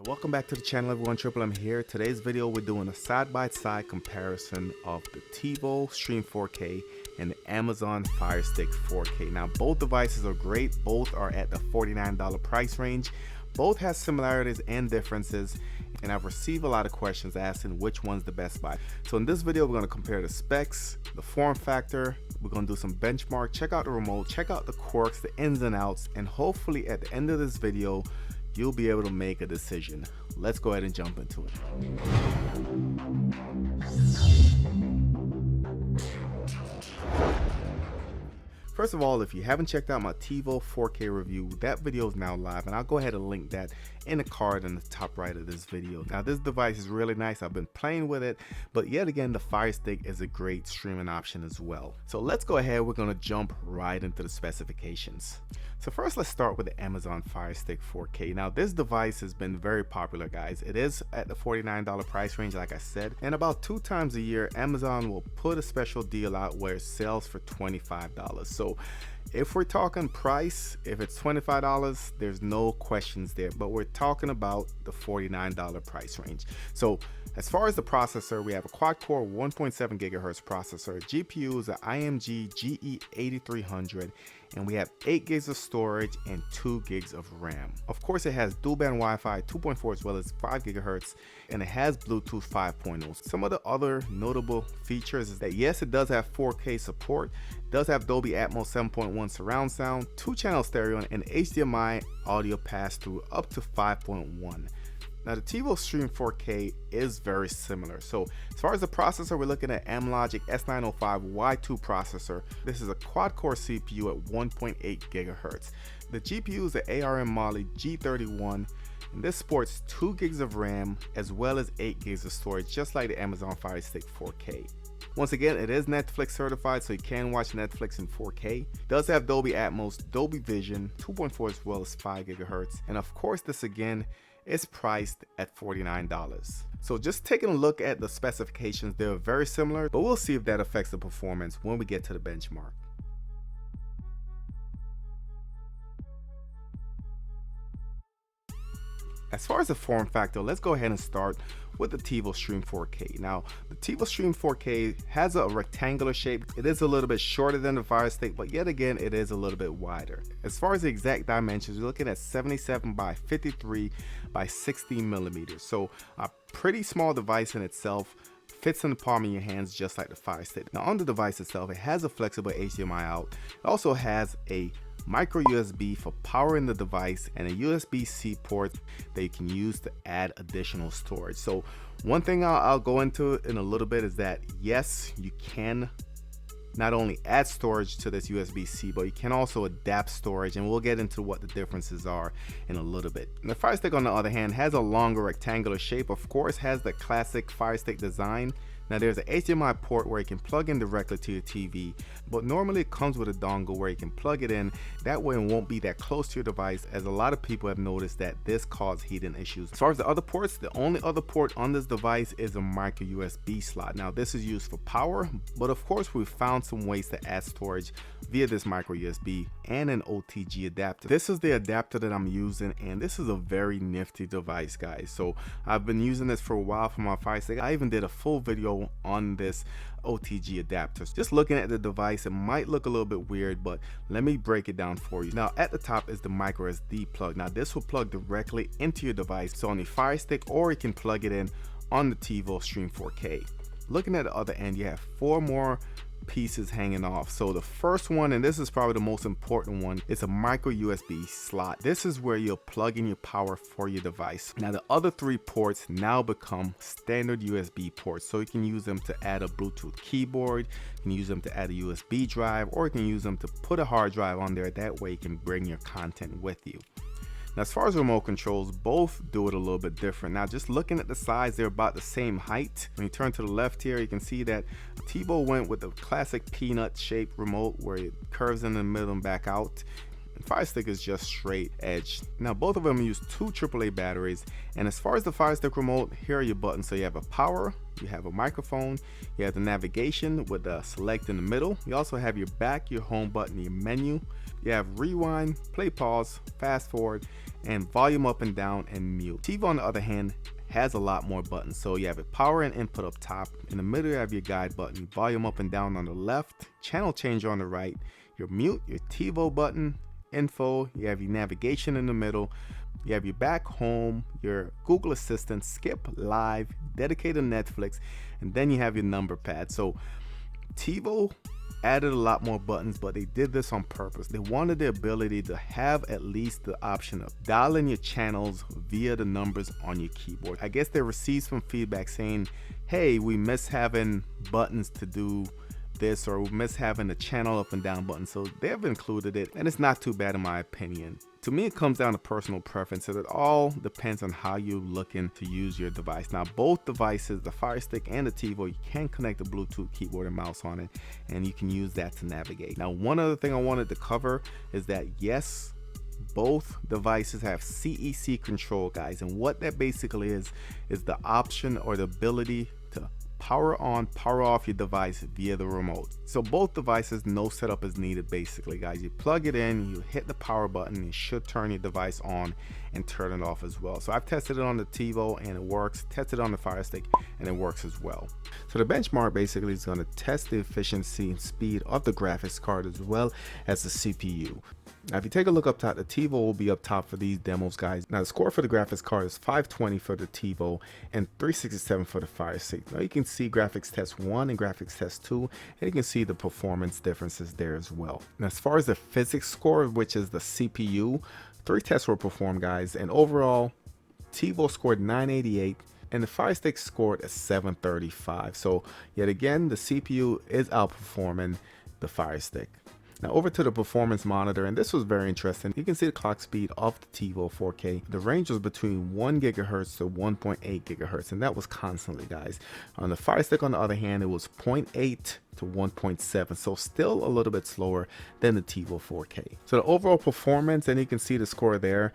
So welcome back to the channel, everyone. Triple M here. Today's video we're doing a side-by-side comparison of the Tivo Stream 4K and the Amazon Firestick 4K. Now both devices are great, both are at the $49 price range. Both has similarities and differences, and I've received a lot of questions asking which one's the best buy. So in this video we're going to compare the specs, the form factor, we're going to do some benchmark, check out the remote, check out the quirks, the ins and outs, and hopefully at the end of this video you'll be able to make a decision. Let's go ahead and jump into it. First of all, if you haven't checked out my Tivo 4K review, that video is now live, and I'll go ahead and link that in the card in the top right of this video. Now this device is really nice. I've been playing with it, but yet again the Firestick is a great streaming option as well. So let's go ahead, we're going to jump right into the specifications. So first let's start with the Amazon Firestick 4K. Now this device has been very popular, guys. It is at the $49 price range, like I said, and about 2 times a year Amazon will put a special deal out where it sells for $25. So if we're talking price, if it's $25, there's no questions there, but we're talking about the $49 price range. So as far as the processor, we have a quad-core 1.7 gigahertz processor. GPU is an IMG GE8300, and we have 8 gigs of storage and 2 gigs of RAM. Of course, it has dual-band Wi-Fi 2.4 as well as 5 gigahertz, and it has Bluetooth 5.0. Some of the other notable features is that yes, it does have 4K support, does have Dolby Atmos 7.1 surround sound, 2-channel stereo, and HDMI audio pass-through up to 5.1. Now the Tivo Stream 4K is very similar. So as far as the processor, we're looking at Amlogic S905 Y2 processor. This is a quad-core CPU at 1.8 gigahertz. The GPU is the ARM Mali G31, and this sports 2 gigs of RAM as well as 8 gigs of storage, just like the Amazon Firestick 4K. Once again, it is Netflix certified, so you can watch Netflix in 4K. It does have Dolby Atmos, Dolby Vision 2.4 as well as 5 gigahertz, and of course this again is priced at $49. So just taking a look at the specifications, they're very similar, but we'll see if that affects the performance when we get to the benchmark. As far as the form factor, let's go ahead and start with the Tivo Stream 4K. Now, the Tivo Stream 4K has a rectangular shape. It is a little bit shorter than the Firestick, but yet again, it is a little bit wider. As far as the exact dimensions, we're looking at 77 by 53 by 16 millimeters. So a pretty small device in itself. Fits in the palm of your hands just like the Firestick. Now on the device itself, it has a flexible HDMI out. It also has a micro USB for powering the device and a USB-C port that you can use to add additional storage. So one thing I'll go into in a little bit is that yes, you can not only add storage to this USB-C, but you can also adapt storage, and we'll get into what the differences are in a little bit. And the Firestick, on the other hand, has a longer rectangular shape. Of course, has the classic Firestick design. Now there's an HDMI port where you can plug in directly to your TV, but normally it comes with a dongle where you can plug it in. That way it won't be that close to your device, as a lot of people have noticed that this causes heating issues. As far as the other ports, the only other port on this device is a micro USB slot. Now this is used for power, but of course we've found some ways to add storage via this micro USB and an OTG adapter. This is the adapter that I'm using, and this is a very nifty device, guys. So I've been using this for a while for my Firestick. I even did a full video on this OTG adapter. Just looking at the device, it might look a little bit weird, but let me break it down for you. Now at the top is the micro SD plug. Now this will plug directly into your device, so on the Firestick, or you can plug it in on the Tivo Stream 4K. Looking at the other end, you have 4 more pieces hanging off. So the first one, and this is probably the most important one, is a micro USB slot. This is where you'll plug in your power for your device. Now the other 3 ports now become standard USB ports, so you can use them to add a Bluetooth keyboard, you can use them to add a USB drive, or you can use them to put a hard drive on there. That way you can bring your content with you. Now as far as remote controls, both do it a little bit different. Now just looking at the sides, they're about the same height. When you turn to the left here, you can see that Tivo went with the classic peanut shaped remote where it curves in the middle and back out. Firestick is just straight edge. Now both of them use two AAA batteries, and as far as the Firestick remote, here are your buttons. So you have a power, you have a microphone, you have the navigation with the select in the middle. You also have your back, your home button, your menu. You have rewind, play pause, fast forward, and volume up and down, and mute. Tivo on the other hand has a lot more buttons. So you have a power and input up top. In the middle you have your guide button, volume up and down on the left, channel changer on the right, your mute, your Tivo button, info, you have your navigation in the middle, you have your back, home, your Google Assistant, skip, live, dedicated Netflix, and then you have your number pad. So Tivo added a lot more buttons, but they did this on purpose. They wanted the ability to have at least the option of dialing your channels via the numbers on your keyboard. I guess they received some feedback saying, hey, we miss having buttons to do this, or we miss having the channel up and down button. So they have included it, and it's not too bad in my opinion. To me, it comes down to personal preference, so it all depends on how you're looking to use your device. Now, both devices, the Firestick and the Tivo, you can connect the Bluetooth keyboard and mouse on it, and you can use that to navigate. Now, one other thing I wanted to cover is that yes, both devices have CEC control, guys, and what that basically is the option or the ability to power on, power off your device via the remote. So both devices, no setup is needed basically, guys. You plug it in, you hit the power button, it should turn your device on and turn it off as well. So I've tested it on the Tivo and it works, tested it on the Firestick and it works as well. So the benchmark basically is going to test the efficiency and speed of the graphics card as well as the CPU. Now if you take a look up top, the Tivo will be up top for these demos, guys. Now the score for the graphics card is 520 for the Tivo and 367 for the Firestick. Now you can see graphics test 1 and graphics test 2, and you can see the performance differences there as well. Now as far as the physics score, which is the CPU, 3 tests were performed, guys, and overall Tivo scored 988 and the Firestick scored a 735. So yet again, the CPU is outperforming the Firestick. Now over to the performance monitor, and this was very interesting. You can see the clock speed of the Tivo 4K. The range was between 1 gigahertz to 1.8 gigahertz, and that was constantly, guys. On the Firestick, on the other hand, it was 0.8 to 1.7, so still a little bit slower than the Tivo 4K. So the overall performance, and you can see the score there,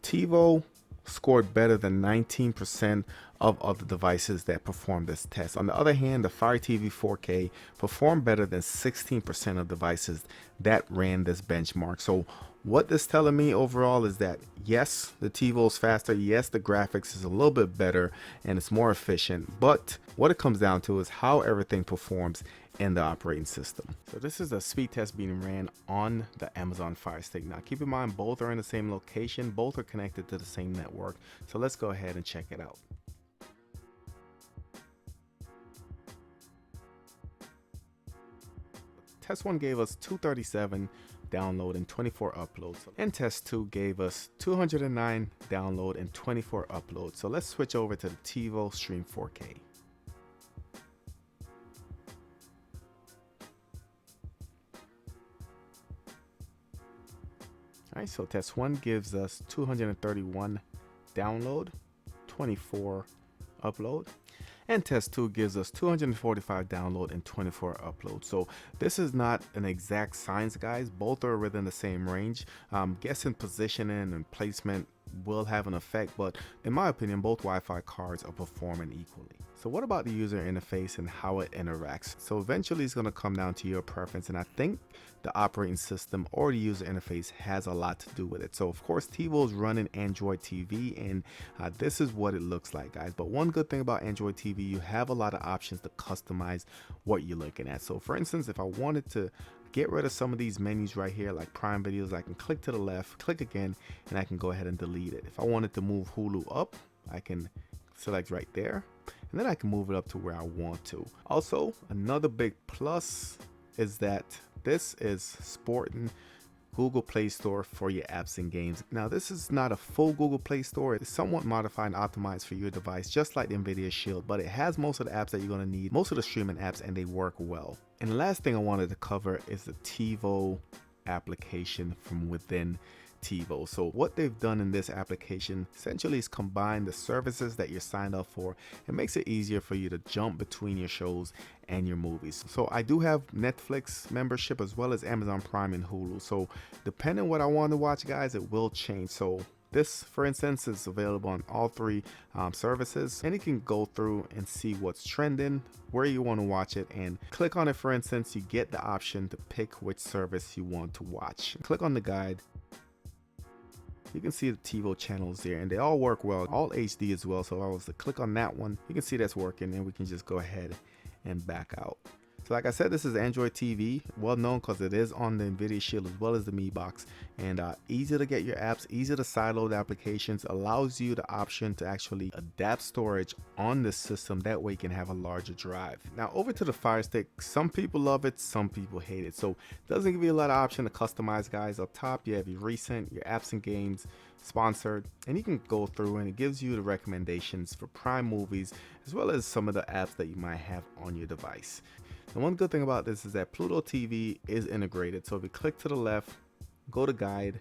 Tivo scored better than 19% of other devices that performed this test. On the other hand, the Fire TV 4K performed better than 16% of devices that ran this benchmark. So what this is telling me overall is that yes, the Tivo is faster, yes, the graphics is a little bit better and it's more efficient, but what it comes down to is how everything performs in the operating system. So this is a speed test being ran on the Amazon Fire Stick. Now keep in mind, both are in the same location, both are connected to the same network. So let's go ahead and check it out. Test 1 gave us 237 download and 24 uploads, and test 2 gave us 209 download and 24 uploads. So let's switch over to the Tivo Stream 4K. Alright, so test 1 gives us 231 download, 24 upload. And test 2 gives us 245 download and 24 upload. So this is not an exact science, guys. Both are within the same range. Guessing positioning and placement will have an effect, but in my opinion, both Wi-Fi cards are performing equally. So what about the user interface and how it interacts? So eventually it's going to come down to your preference, and I think the operating system or the user interface has a lot to do with it. So of course, Tivo is running Android TV, and this is what it looks like, guys. But one good thing about Android TV, you have a lot of options to customize what you're looking at. So for instance, if I wanted to get rid of some of these menus right here, like Prime Videos, I can click to the left, click again, and I can go ahead and delete it. If I wanted to move Hulu up, I can select right there, and then I can move it up to where I want to. Also, another big plus is that this is sporting Google Play Store for your apps and games. Now, this is not a full Google Play Store. It's somewhat modified and optimized for your device, just like the NVIDIA Shield, but it has most of the apps that you're going to need, most of the streaming apps, and they work well. And the last thing I wanted to cover is the Tivo application from within Tivo. So what they've done in this application essentially is combine the services that you're signed up for. It makes it easier for you to jump between your shows and your movies. So I do have Netflix membership as well as Amazon Prime and Hulu. So depending on what I want to watch, guys, it will change. So this, for instance, is available on all three services, and you can go through and see what's trending, where you want to watch it, and click on it. For instance, you get the option to pick which service you want to watch. Click on the guide. You can see the Tivo channels there, and they all work well, all HD as well. So if I was to click on that one, you can see that's working, and we can just go ahead and back out. So like I said, this is Android TV, well known because it is on the Nvidia Shield as well as the Mi Box, and easy to get your apps, easy to sideload applications, allows you the option to actually adapt storage on this system. That way you can have a larger drive. Now over to the Firestick, some people love it, some people hate it. So it doesn't give you a lot of option to customize, guys. Up top you have your recent, your apps and games, sponsored, and you can go through and it gives you the recommendations for Prime movies as well as some of the apps that you might have on your device. The one good thing about this is that Pluto TV is integrated. So if you click to the left, go to guide,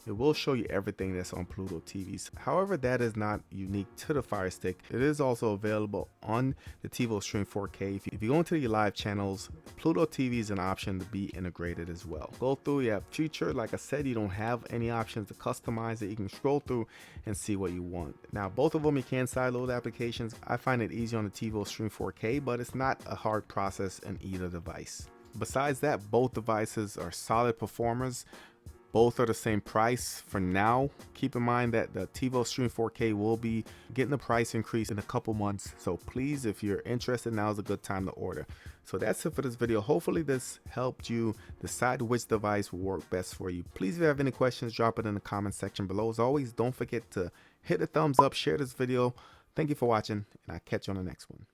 it will show you everything that's on Pluto TVs. However, that is not unique to the Fire Stick. It is also available on the Tivo Stream 4K. If you go into your live channels, Pluto TV is an option to be integrated as well. Go through, you have future. Like I said, you don't have any options to customize it. You can scroll through and see what you want. Now, both of them, you can sideload applications. I find it easy on the Tivo Stream 4K, but it's not a hard process in either device. Besides that, both devices are solid performers. Both are the same price for now. Keep in mind that the Tivo Stream 4K will be getting a price increase in a couple months. So please, if you're interested, now is a good time to order. So that's it for this video. Hopefully this helped you decide which device will work best for you. Please, if you have any questions, drop it in the comment section below. As always, don't forget to hit the thumbs up, share this video. Thank you for watching, and I'll catch you on the next one.